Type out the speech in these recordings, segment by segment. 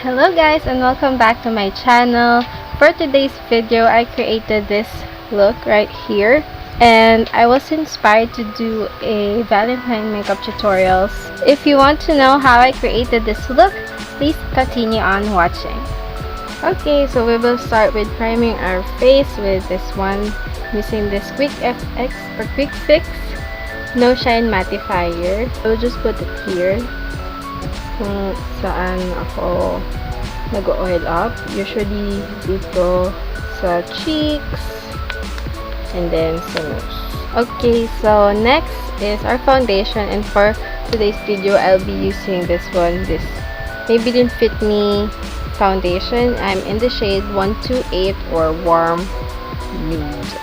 Hello guys and welcome back to my channel. For today's video, I created this look right here and I was inspired to do a Valentine makeup tutorials. If you want to know how I created this look, please continue on watching. Okay, so we will start with priming our face with this one, using this Quick FX or Quick Fix No Shine Mattifier. I'll just put it here kung saan ako nag-oil up. Usually dito sa cheeks and then sa nose. Okay, so next is our foundation, and for today's video I'll be using this one, this Maybelline Fit Me foundation. I'm in the shade 128 or Warm Nude.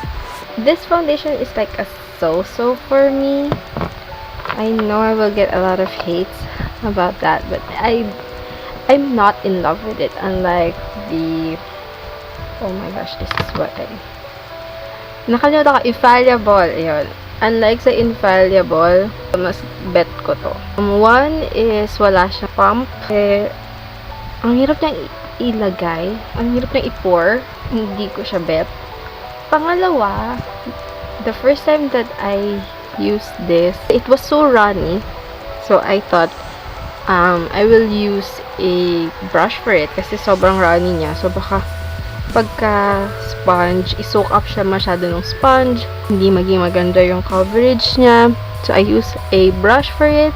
This foundation is like a so-so for me. I know I will get a lot of hates about that, but I'm not in love with it, unlike the, oh my gosh, this is what nakalimutan ko, Infallible. Ayun, unlike sa Infallible, mas bet ko to. One is wala siyang pump, ang hirap niyang ilagay, ang hirap niyang i-pour, hindi ko siya bet. Pangalawa, the first time that I used this, it was so runny, so I thought I will use a brush for it kasi sobrang runny niya. So baka pagka sponge, i-soak up siya masyado ng sponge, hindi maging maganda yung coverage niya. So I use a brush for it.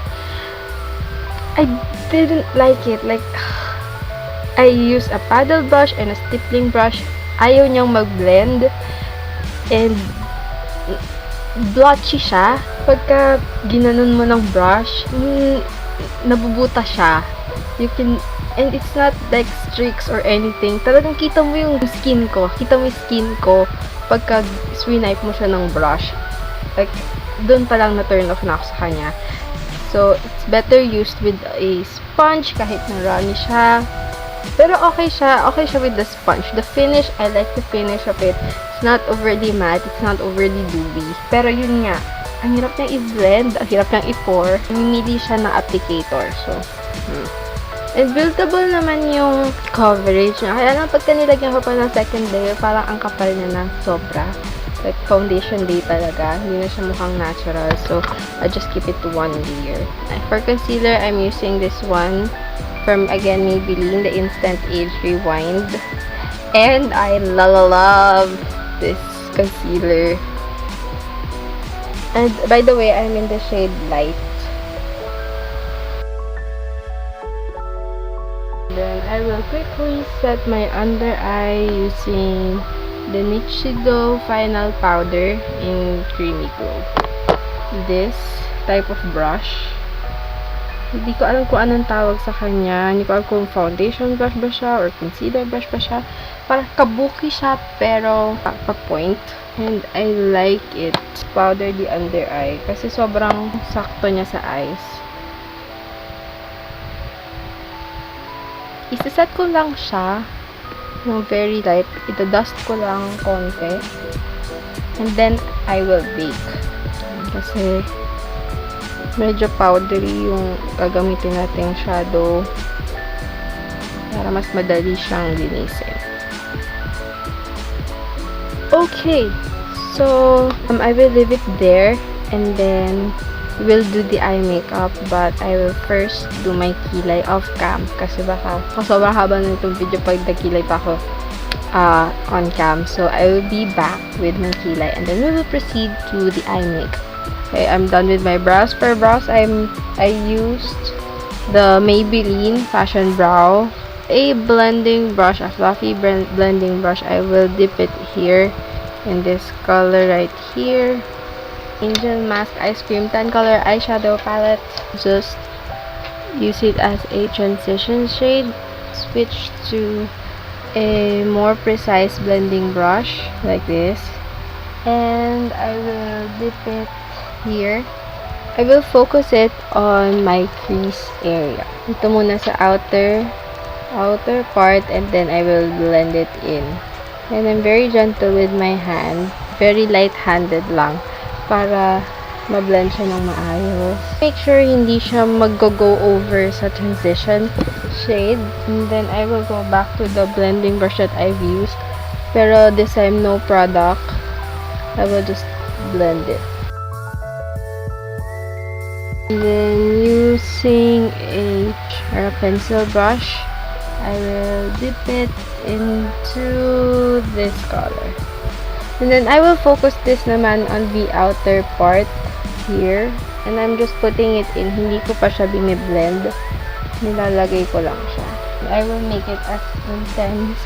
I didn't like it. Like, I use a paddle brush and a stippling brush. Ayaw niyang mag-blend and blotchy siya. Pagka ginanon mo ng brush, nabubuta siya. You can, and it's not like streaks or anything. Talagang kita mo yung skin ko. Kita mo yung skin ko pagka swipe mo siya ng brush. Like, doon pa lang na-turn off na ako sa kanya. So, it's better used with a sponge kahit na runny siya. Pero okay siya. Okay siya with the sponge. The finish, I like the finish of it. It's not overly matte. It's not overly dewy. Pero yun nga, ang hirap niyang i-blend, ang hirap niyang i-pour. Namimili siya ng applicator. So, and buildable naman yung coverage niya. Kaya lang pagka nilagyan ko pa ng second layer, parang ang kapal niya na sobra. Like, foundation day talaga. Hindi na siya mukhang natural. So, I just keep it to one layer. And for concealer, I'm using this one from, again, Maybelline, the Instant Age Rewind. And I love this concealer. And by the way, I'm in the shade Light. Then I will quickly set my under eye using the Nichido Final Powder in Creamy Glow. This type of brush. Hindi ko alam kung anong tawag sa kanya. Hindi ko alam kung foundation brush ba siya or concealer brush ba siya. Parang kabuki siya pero pa-point. And I like it. Powder the under eye kasi sobrang sakto niya sa eyes. Isa-set ko lang siya ng very light. Ito-dust ko lang konti. And then, I will bake. Kasi medyo powdery yung gagamitin nating shadow para mas madali siyang linisin. Okay, so I will leave it there and then we'll do the eye makeup, but I will first do my kilay off cam kasi baka sobrang haba na itong video pag nagkilay pa ako on cam. So I will be back with my kilay and then we will proceed to the eye makeup. Okay, I'm done with my brows. For brows, I used the Maybelline Fashion Brow, a blending brush, a fluffy blending brush. I will dip it here in this color right here. Angel Mask Ice Cream 10 color eyeshadow palette. Just use it as a transition shade. Switch to a more precise blending brush like this. And I will dip it here. I will focus it on my crease area. Ito muna sa outer part and then I will blend it in. And I'm very gentle with my hand. Very light-handed lang para ma-blend siya ng maayos. Make sure hindi siya mag-go over sa transition shade. And then, I will go back to the blending brush that I've used. Pero this time, no product. I will just blend it. And then, using a pencil brush, I will dip it into this color. And then, I will focus this naman on the outer part here. And I'm just putting it in. Hindi ko pa siya biniblend. Nilalagay ko lang siya. I will make it as intense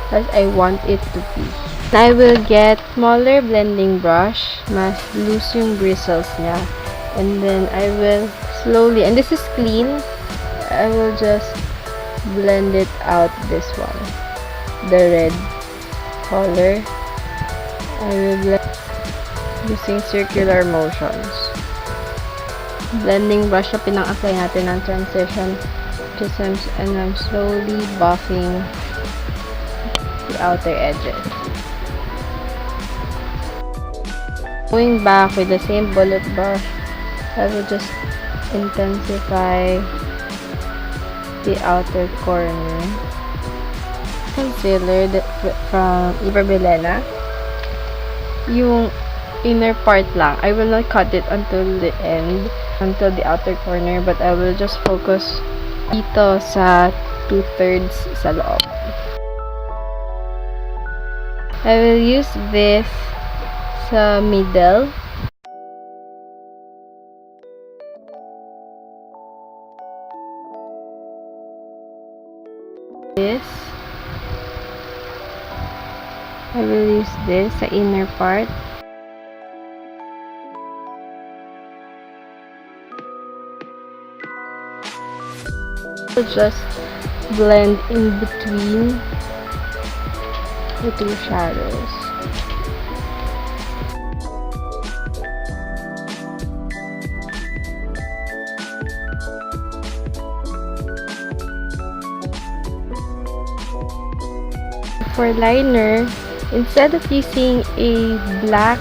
as I want it to be. I will get smaller blending brush. Mas loose yung bristles niya. And then, I will slowly, and this is clean, I will just blend it out this one. The red color. I will blend using circular motions. Blending brush na pinang-apply natin ng transition. And I'm slowly buffing the outer edges. Going back with the same bullet brush, I will just intensify the outer corner. Concealer from Iberbilena. Yung inner part lang. I will not cut it until the end, until the outer corner, but I will just focus dito sa 2/3 sa loob. I will use this sa middle. This. I will use this sa inner part. Just blend in between the two shadows. For liner, instead of using a black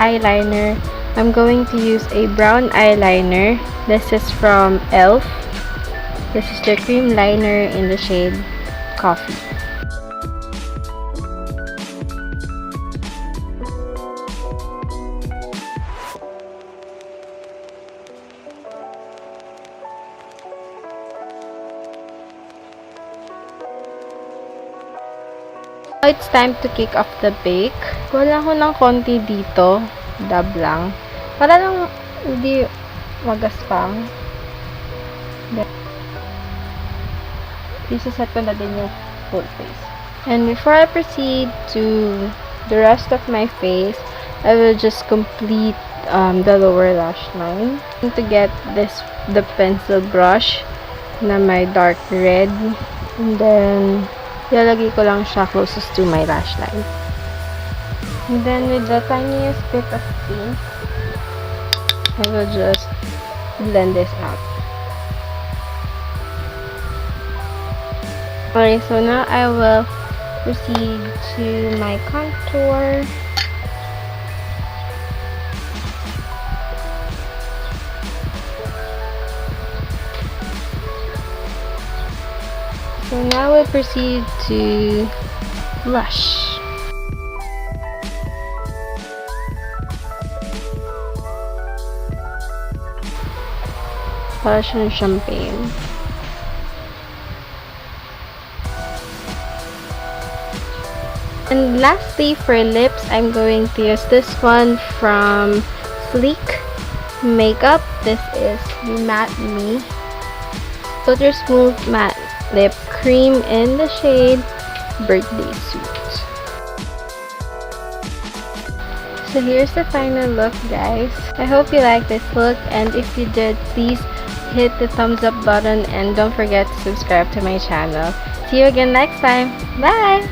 eyeliner, I'm going to use a brown eyeliner. This is from e.l.f. This is the cream liner in the shade Coffee. Now it's time to kick off the bake. Wala ko ng konti dito. Dab lang. Para lang hindi magaspang. Isa-set ko na din yung full face. And before I proceed to the rest of my face, I will just complete the lower lash line. To get the pencil brush na may dark red, and then ilalagay ko lang siya closest to my lash line. And then with the tiniest bit of pink, I will just blend this out. Okay, so now I will proceed to my contour. So now we'll proceed to blush. Para siyang champagne. And lastly, for lips, I'm going to use this one from Sleek Makeup. This is the Matte Me Filter Smooth Matte Lip Cream in the shade Birthday Suit. So here's the final look, guys. I hope you like this look, and if you did, please hit the thumbs up button and don't forget to subscribe to my channel. See you again next time. Bye!